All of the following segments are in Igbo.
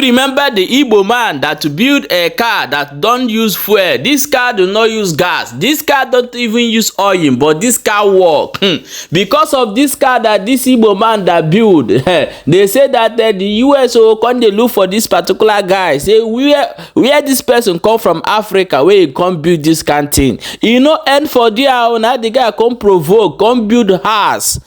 remember the Igbo man that to build a car that don't use fuel? This car do not use gas. This car don't even use oil, but this car work. Because of this car that this Igbo man that build, they say that the US will come they look for this particular guy. Say where this person come from Africa, where he come build this kind thing. You know, and for there, now the guy come provoke, come build house.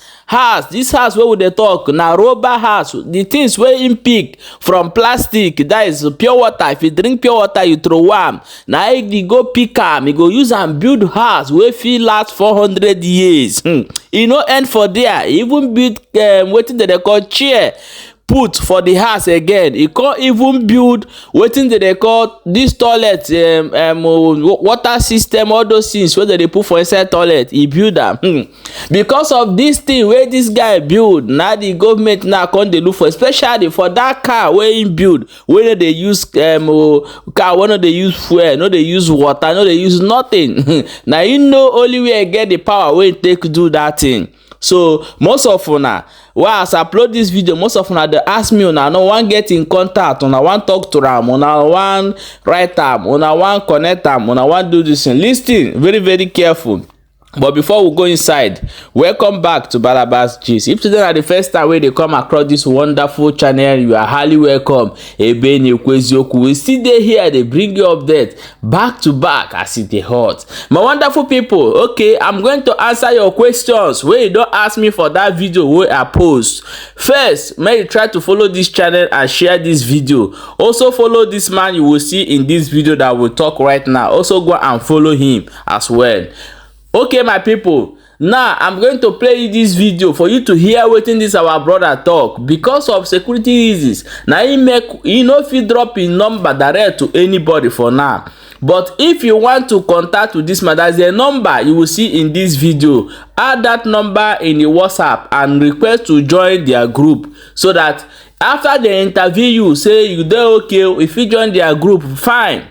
This house where would they talk now? Rubber house, the things where in pick from plastic, that is pure water. If you drink pure water, you throw one. Now you go pick am, you go use and build house where feel last 400 years. You know, and for there, even build waiting that they call chair. Put for the house again. He can't even build waiting that they call this toilet water system, all those things where they put for inside toilet. He build them. Because of this thing where this guy build, now the government now can't they look for, especially for that car where he build, where they use car, when they use fuel, no they use water, no they use nothing. Now you know only way I get the power where it take to do that thing. So most of una, well, as I upload this video, most of una they ask me una no one get in contact, una one talk to them, una one write them, una one connect them, una one do this thing. Listen, very very careful. But before we go inside, welcome back to Balabas Gist. If today are the first time where they come across this wonderful channel, you are highly welcome. We still dey here, they bring you update back to back as it dey hot. My wonderful people, okay, I'm going to answer your questions where you don't ask me for that video where I post. First, may you try to follow this channel and share this video. Also follow this man you will see in this video that will talk right now. Also go and follow him as well. Okay, my people, now I'm going to play this video for you to hear what this our brother talk. Because of security reasons, now he no fit drop his number direct to anybody for now. But if you want to contact with this man, there's a number you will see in this video. Add that number in the WhatsApp and request to join their group, so that after they interview you, say you dey okay, if you join their group, fine.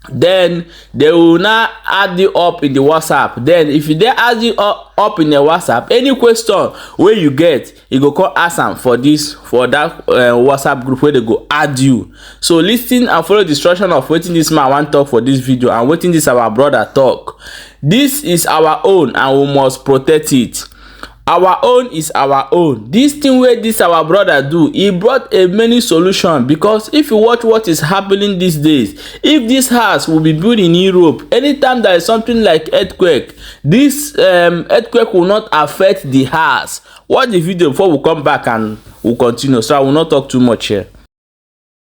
Then they will now add you up in the WhatsApp. Then if they add you up in the WhatsApp, any question where you get, you go call ask them for that WhatsApp group where they go add you. So listen and follow the instruction of waiting this man want talk for this video and waiting this our brother talk. This is our own and we must protect it. Our own is our own. This thing where this our brother do, he brought a many solution. Because if you watch what is happening these days, if this house will be built in Europe, anytime there is something like earthquake, this earthquake will not affect the house. Watch the video before we come back and we'll continue. So I will not talk too much here.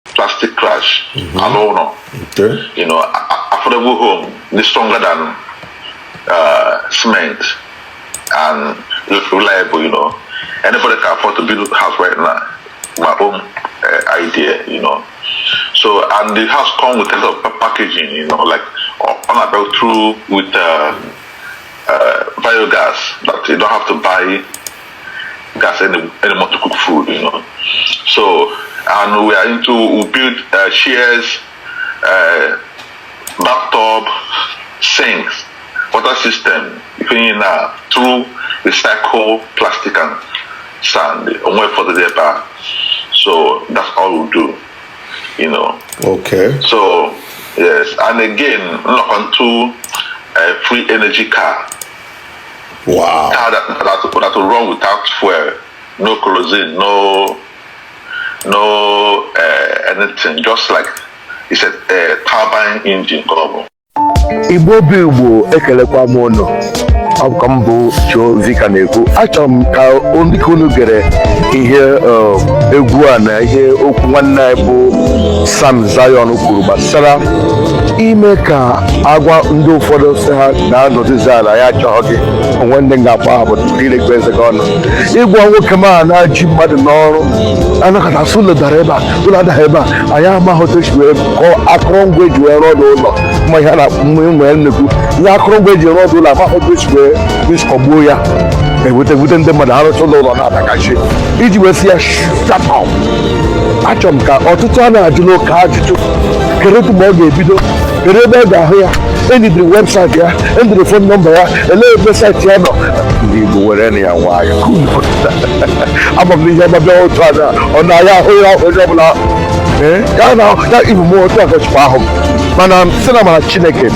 Plastic crash, alone, okay. You know, affordable home is stronger than cement and reliable, you know. Anybody can afford to build a house right now. My own idea, you know. So, and the house comes with a lot of packaging, you know, like on about through with biogas, that you don't have to buy gas anymore to cook food, you know. So, and we build chairs, bathtub, sinks, water system, through recycle plastic and sand, for the depot. So that's all we do, you know. Okay. So yes, and again, look onto a free energy car. Wow. Car that will run without fuel, no kerosene, no anything, just like it's a turbine engine. Igbo Build ekelekwa mono. Akambo cho zikaneku achom ka ondikunu gere ihe egwu a na ihe okwu nwanne bụ Sam Zion kwuru gbasara ime ka agwa ndị ụfọdụ sị ha na-anọdụzi ala ya achọghị gị onwe ndị ga-akpa ha bụ irekwa eze gị ọnụ ịgwa nwoke ma na-ji mmadụ n'ọrụ anakọta sụlọ dara ebe a ụlọ adaghị ebe a anyị amaghị otu esi wee kọọ akụrụngwa eji wee rụọ ụlọ ma ihe a na-akpọ nwere nnekwu ihe akụrụngwa eji rụọ ụlọ amaghị otu esi wee kọgbuo ya ewute ndị mmadụ arụcha ụlọ na-atakachi iji wee si ya shutdown. Achọrọ m ka ọtụtụ a na-ajụ n'oke ajụjụ kedu otu mgbe ọ ga-ebido, kedu ebe ọ ga-ahụ ya, endidiri webụsaịtị ya, endidiri fon nọmba ya, elee ebe saịtị ya nọ. Ndị Igbo were na ya nwayọ ama m n'ihe ọbabịa otu a ọ na-aya ahụ ya onye ọbụla ya na ya ibu m otu akọchukwu ahụ mana si na mara Chineke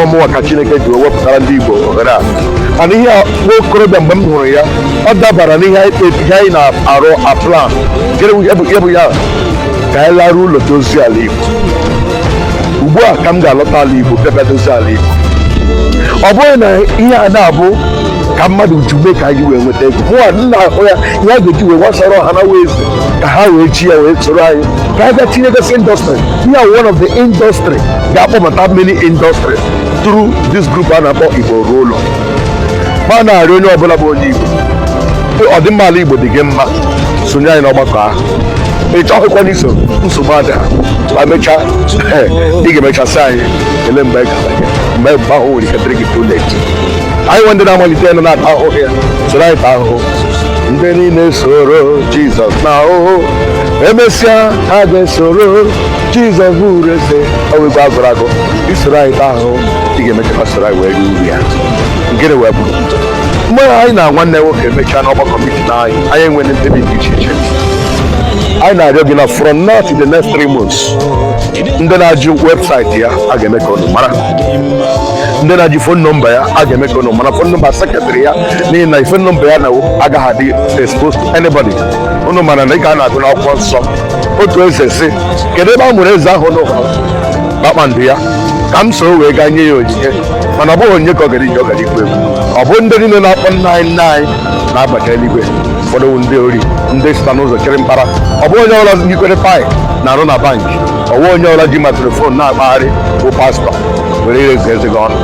ọmụwa ka Chineke ji wepụtara ndị Igbo ohere a mana ihe nwa okorobịa mgbe m hụrụ ya ọ dabara n'ihe anyị na-arụ aplan nke bụ ya ka anyị lara ụlọ dozie ala Igbo. Ugbu a ka m ga-alọta ala Igbo bịa dozie ala Igbo. Ọ bụghị na ihe a na-abụ ka mmadụ jube ka anyị wee nweta ego mụnwa nna ahụ ya ihe a ga-eji wee gbasara ọha na wee ka ha wee chi ya wee soro anyị ka anyị ga tinyegasị indọstrị. Ihe a one of the industry ga-akpọbata many industry through this group a na-akpọ Igbo ruo ụlọ. Ma na-arịọ onye ọbụla bụ onye Igbo ọdịmma ala Igbo dị gị mma sonye anyị n'ọgbakọ ahụ. Ị chọghịkwa n'iso nsogbu ada ma mechaa ị ga-emechasị anyị ele mgbe ahụ nwere ike dịrị gị tolet. Anyị nwe ndị na-amalite nọ na-ata ahụhụ ya soro anyị taa ahụhụ. Ndị niile soro Jizọs na ahụhụ emesịa ha ga-esoro Jizọs bụ uru eze ọwegwe agụrụ agụ. Isoro anyị taa ahụhụ ị ga-emechakwa soro anyị wee rie uru ya. Gịnị wee bụ mgbe anyị na nwanne nwoke emechaa n'ọgbakọ mitin anyị enwere mkpebi dị iche iche. Anyị na-arịọ gị na from now to the next 3 months ndị na-ajụ webụsaịtị ya a ga-eme ka unu mara, ndị na-ajụ fon nọmba ya a ga-eme ka unu mara, fon nọmba sekretarị ya n'ihi na fon nọmba ya na agaghị adị exposed to anybody. Unu mara na ị ga na-agụ n'akwụkwọ nsọ otu eze si kedu ebe a mụrụ eze ahụ n'ụwa kpakpando ya ka m soro wee gaa nye ya onyinye mana ọ bụghị onyinye ka ọ gara iji ọ gara ikwu egwu. Ọ bụ ndị niile na-akpọ nna anyị na-abacha eluigwe, ụfọdụ ndị ori ndị sita n'ụzọ chịrị mkpara. Ọ bụ onye ọbụla nyikwere paị na-arụ na bankị, ọ bụ onye ọbụla ji ma telefon na-akpagharị bụ pastọ were irezi eze gị ọnụ.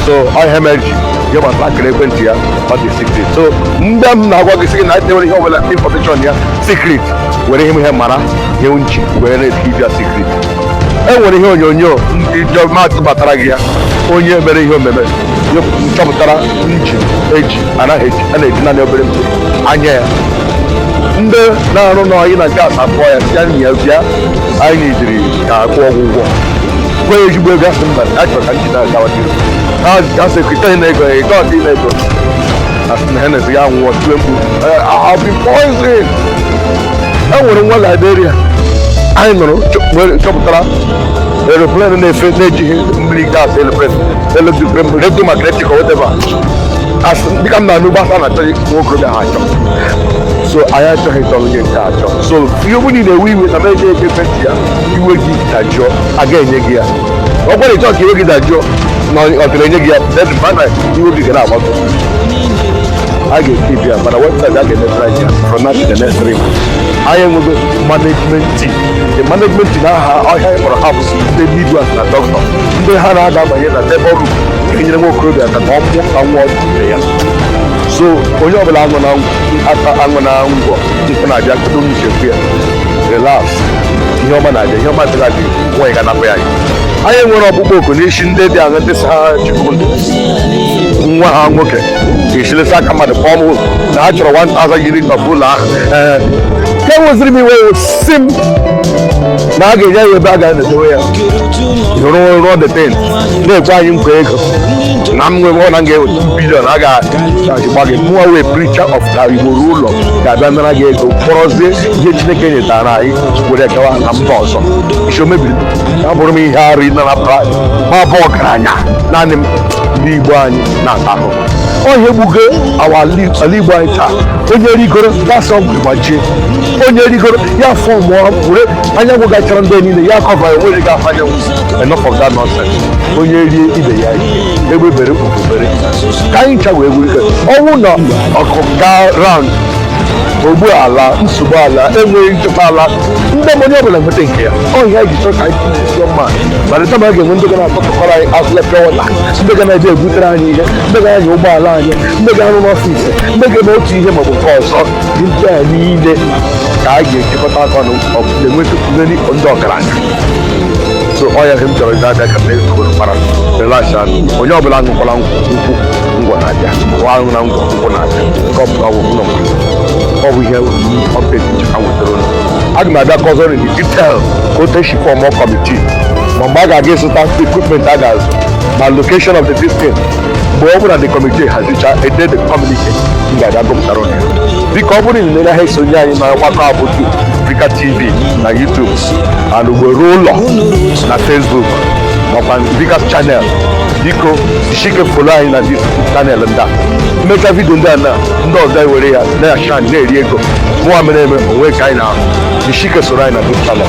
So ọhịa meji je gbata akara ekwentị ya ọ dị sikret. So ndị m na-agwa gị sị gị na anyị nwere ihe ọbụla infọmeshọn ya sikret were ihe mara nye nchi wee na-etibịa sikret. E nwere ihe onyonyo ndị jọmatụ batara gị ya onye mere ihe omeme chọpụtara nchi a na-eji naanị obere mpe anya ya. Ndị na-arụ n'ọyị na gas abụọ ya ya na ya bịa anyị jiri ka akwụ ọgwụgwọ gwa ya ezigbo ego asị mba a chọrọ ka nchi na-agawatiri ha sekrịtarị na-ego ya ego ọdị na-ego asị na henes ya nwụọ tue mkpu I've been poisoned. E nwere nwa Liberia anyị nụrụ chọpụtara aeroplane na-efe na-ejighị mmiri gas electromagnetic or whatever. Dịka m na-anụ gbasa na-achọghị nwa okorobịa ha achọ. So anyị achọghị ịchọ onye nke achọ. So ihe ọ bụla ị na-ewe iwe na meje ego ekwentị ya iwe gị dajụọ a ga-enye gị ya. Ọ gwara ịchọ ka iwe gị dajụọ na ọ tụrụ enye gị ya mana iwe gị ga na-agbakọ. A ga-ekebi ya mana webụsaịtị a ga-emepere anyị ya from now to the next 3 months. Anyị enwego management team. The management team aha ọhịa anyị kpọrọ ha bụ ndị midwife na dọkịta ndị ha na-aga abanye na labor room enyere nwa okorobịa aka ka ọ mụọ ka nwa ọdụ ya. So onye ọbụla aṅụ na ngwọ nke na-abịa kedu nchekwu ya relax ihe ọma na-abịa ihe ọma dịga dị nwaanyị ga-anapụ ya anyị nwere ọkpụkpọ oku n'isi ndị dị aṅụ ndị ha chukwu nwa ha nwoke ga-echilesi aka mmadụ kpọọ m na ha chọrọ 1,000 units of ụlọ ahụ nke nweziri m iwe si m na a ga-enye ya ebe a ga-edowe ya rụọ detain na-ekwe anyị nkwa ego na m nwere na ga-eweta bilion a ga-achịgba gị mụnwa wee preacher of ka Igbo ruo ụlọ ga-abịa nara gị ego kpọrọzie ihe Chineke nyetara anyị were gawa na mba ọzọ. Isi o mebiri ya bụrụ m ihe arụ ịnarapụta ma bụ ọgaranya naanị m ndị Igbo anyị na-ata ahụ onye gbugo ala Igbo anyị taa. Onye rigoro gasị ọgwụ gbajie, onye rigoro ya fọ mụọ were anyanwụ gachara ndị niile ya kọva enwere gị afọ anyanwụ. Enough of that nonsense. Onye rie ibe ya egbebere okpukpere ka anyị ncha wee wurike ọnwụ na ọkụ gaa round ogbu ala nsogbu ala enweghị nchekwa ala ndị onye ọbụla nweta nke ya ọhịa ji chọọ ka anyị tinye mma mana tama a ga-enwe ndị ga na-atọtụkọrọ anyị azụlepe ụla ndị ga na-eje ebutere anyị ihe ndị ga-anya ụgbọala anyị ndị ga-arụ n'ọfịs ndị ga-eme otu ihe maọbụ nke ọzọ ndị a niile ka a ga-echekọta aka na-enweta ndị ọgaranya. So ọya m chọrọ ịga ka na-ekoro mara relax onye ọbụla aṅụkwala nkwụ ngwọ na-abịa aṅụ na nkwụ na-abịa nke ọ bụ ihe ọpeti nchekwa nwetara ụlọ. Aga m abịa kọzọrọ in detail ka otu esi fọm kọmitii ma mgbe a ga-aga ịzụta equipment a ga-azụ na location of the district mgbe ọ bụla the committee hazicha ede the communique m ga-abịa gụpụtara ụlọ. Biko ọ bụrụ na ị na-ele ha esonye anyị na ọgbakọ abụju Africa TV na YouTube and ugboro ụlọ na Facebook makwa Vikas channel. Biko shike follow anyị na this channel nda mmecha video ndị a na ndị ọzọ ewere ya na-ashan na-eri ego mụwa mere eme onwe ka anyị na shike soro anyị na this channel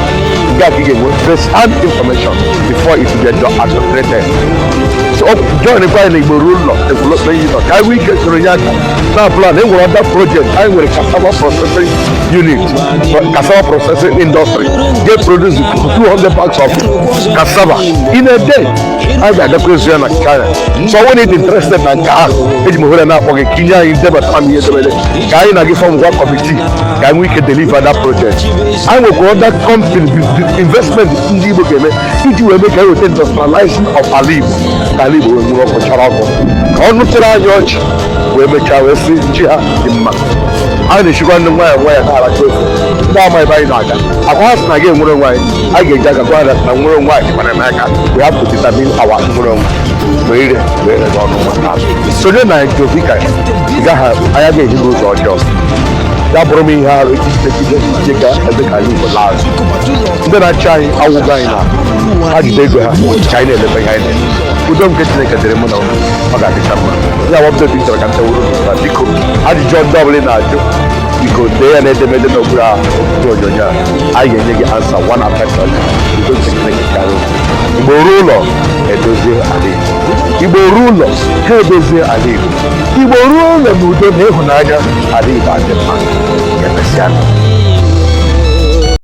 nke a ka ị ga-enwe first hand information before it get adulterated. So join kwa anyị na Igbo ụlọ development unit ka anyị ike soro ya aka na plan enwere other project anyị nwere cassava processing unit, cassava processing industry get produce 200 bags of cassava in a day. I got the question of China. So when it interested in car, it's more than enough for Kenya in the family. Can I give from work committee? Can we can deliver that project? I will call that company investment in the game. It will make a industrialization of Alib. Alib will move up for Charago. On the Church, we make our Chia in Mak. I should run the way I go. Now my body naga. I was again one way. I get Jagabuana and one way in America. We have to determine our room. Wait, so then I go Vika. I again you go to job. That brought me here to take a for last. Then I try our guy now. How did they go China behind it? We don't get like a ceremony. I got the camera. I want to think I can tell you. I did John double in our job. Because they are the middle of Georgia. I can answer one after the other. You don't take a carol. Iborulo, Edoze Ali. Iborulo, Edoze Ali. Iborulo, Mudo Nehunaga, Ali Bademan.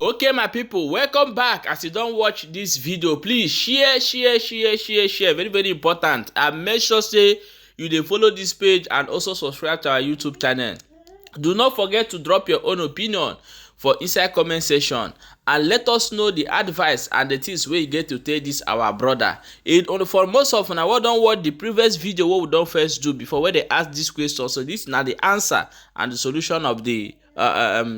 Okay, my people, welcome back. As you don't watch this video, please share. Very, very important. And make sure say you dey follow this page and also subscribe to our YouTube channel. Do not forget to drop your own opinion for inside comment section and let us know the advice and the things wey you get to tell this our brother. For most of una wey don watch the previous video wey we don first do before where they ask this question, so this na the answer and the solution of the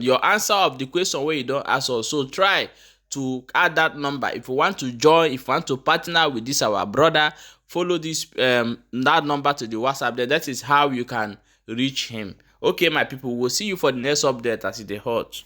your answer of the question wey you don ask us. So try to add that number if you want to join, if you want to partner with this our brother. Follow this that number to the WhatsApp there. That is how you can reach him. Okay, my people, we'll see you for the next update as it is hot.